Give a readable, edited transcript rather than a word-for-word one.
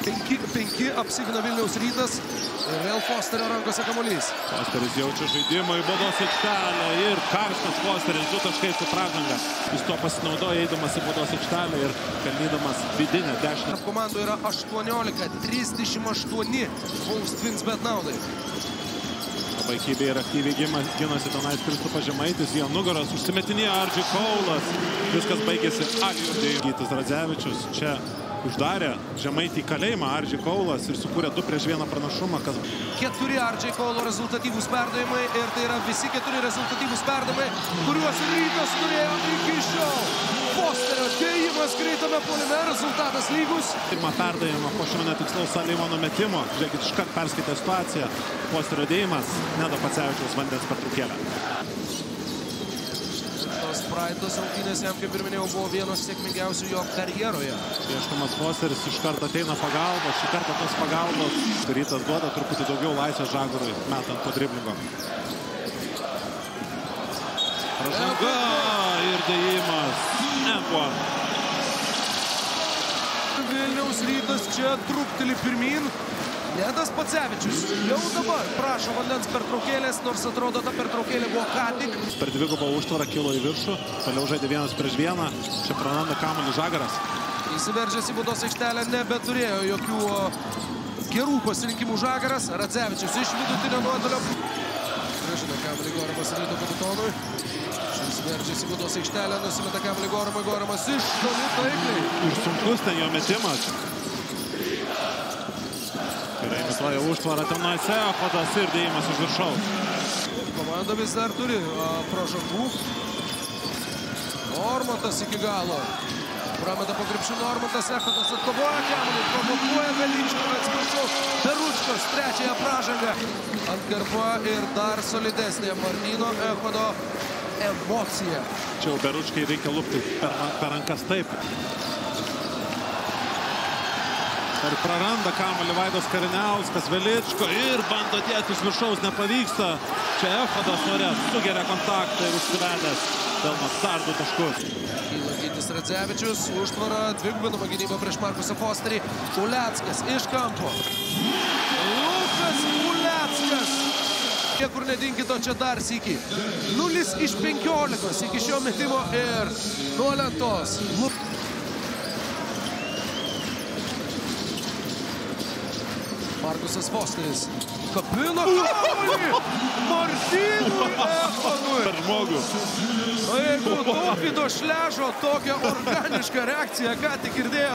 5 apsigina Vilniaus Rytas ir vėl Fosterio rankose kamuolys. Fosteris jaučia žaidimą į baudos aikštelę ir karštas Fosteris 2 taškai su pražanga. Jis to pasinaudoja eidamas į baudos aikštelę ir pelnydamas vidinę dešinę. Komandų yra 18-38 Wolves Twinsbet naudai. Labai kybiai ir aktyviai ginasi tenais Kristupas Žemaitis. Jie nugaros užsimetinėjo Ardži Kaulas. Viskas baigėsi Ačiūdėjų. Gytis Radzevičius čia uždarė Žemaitį į kalėjimą Ardži Kaulas ir sukūrė 2-1 pranašumą. 4 Ardži Kaulo rezultatyvūs perdavimai ir tai yra visi 4 rezultatyvūs perdavimai, kuriuos Rytas turėjo iki šiol. Fosterio dėjimas greitame puolime, rezultatas lygus. Pirmą perdavimą po šio netikslaus Salimono metimo. Žiūrėkit, iškart perskaitė situaciją. Fosterio dėjimas, Nedo Pacevičiaus vandens pertraukėlę. Tos praeitos rungtynės jam, kaip ir minėjau, buvo vienos sėkmingiausių jo karjeroje. Ieškomas Fosteris iškart ateina pagalba. Šį kartą tos pagalbos Rytas duoda truputį daugiau laisvės Žagurui, metant po driblingo. Pražanga ir dėjimas. Vilniaus Rytas čia trupteli pirmin. Nedas Pacevičius jau dabar prašo vandens pertraukėlės, nors atrodo ta pertraukėlė buvo ką tik. Per dvigubą užtvarą kilo į viršų, toliau žaidė 1-1, čia praranda kamuolį Žagaras. Įsiveržęs į baudos aikštelę nebeturėjo jokių gerų pasirinkimų Žagaras. Radzevičius iš vidutinio nuotolio. Grąžina kamuolį Gorimas Ryto kapitonui. Šis veržiasi į baudos aikštelę, nusimeta kamuolį Gorimui, Gorimas iš toli taikliai. Ir sunkus ten jo metimas. Gerai mituoja užtvarą tenais Echodas ir dėjimas iš viršaus. Komanda vis dar turi pražangų. Normantas iki galo. Prameta po krepšių Normantas, Echodas atkovoja kamuolį, provokuoja Veličką, atsiprašau, Beručkos trečiąją pražangą. Atkarpa ir dar solidesnė Martyno Echodo emocija. Čia jau Beručkai reikia lupti per rankas taip. Ir praranda kamuolį Vaidas Kariniauskas, Veličko ir bando dėti iš viršaus, nepavyksta. Čia Echodas ore sugeria kontaktą ir užsivedęs. Pelnas dar 2 taškus. Kyla Gytis Radzevičius, užtvara, dvigubinama gynyba prieš Markusą Fosterį. Uleckas iš kampo. Lukas Uleckas. Niekur nedinkito čia dar sykį. 0 iš 15 iki šio metimo ir nuo lentos. Markusas Fosteris kapino kamuolį Martynui Echodui. Per žmogų. O jeigu Tautvydo Šležo tokią organišką reakciją ką tik girdėjo.